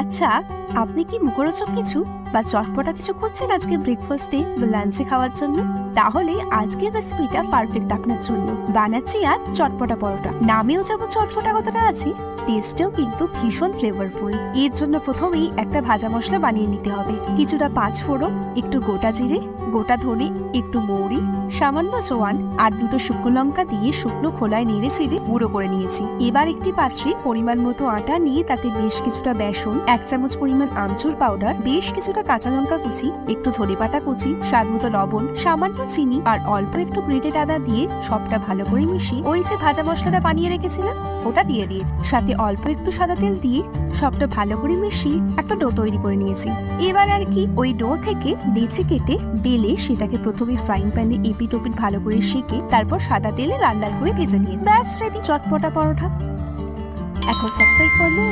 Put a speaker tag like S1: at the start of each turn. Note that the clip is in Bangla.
S1: আচ্ছা, আপনি কি মুখরোচক কিছু বা চটপটা কিছু খুঁজছেন আজকে ব্রেকফাস্টে বা লাঞ্চে খাওয়ার জন্য? তাহলে আজকের রেসিপিটা পারফেক্ট আপনার জন্য। বানাচ্ছি আজ চটপটা পরোটা। নামেও যেমন চটপটা কথাটা আছে, টেস্টেও কিন্তু ভীষণ ফ্লেভারফুল। এর জন্য প্রথমেই একটা ভাজা মশলা বানিয়ে নিতে হবে। কিছুটা পাঁচফোড়ন, একটু গোটা জিরে, গোটা ধনে, একটু মৌরি, সামান্য জোয়ান আর দুটো শুকনো লঙ্কা দিয়ে শুকনো খোলায় নেড়ে ছেড়ে গুঁড়ো করে নিয়েছি। এবার একটি পাত্রে পরিমাণ মতো আটা নিয়ে তাতে বেশ কিছুটা বেসন, 1 চামচ পরিমাণ আমচুর পাউডার, বেশ কিছুটা কাঁচা লঙ্কা কুচি, একটু ধনেপাতা কুচি, স্বাদ মতো লবণ, সামান্য চিনি আর অল্প একটু গ্রেটেড আদা দিয়ে সবটা ভালো করে মিশিয়ে ওই যে ভাজা মশলাটা বানিয়ে রেখেছিলাম ওটা দিয়ে দিয়েছি। সাথে অল্প একটু সাদা তেল দিয়ে সবটা ভালো করে মিশিয়ে একটা ডো তৈরি করে নিয়েছি। এবার আর কি ওই ডো থেকে লেচি কেটে বেলে সেটাকে প্রথমে ফ্রাইং প্যানে এপিট ওপিট ভালো করে সেঁকে তারপর সাদা তেলে লাল লাল করে ভেজে নিয়ে ব্যাস রেডি চটপটা পরোটা। এখন সাবস্ক্রাইব করবো।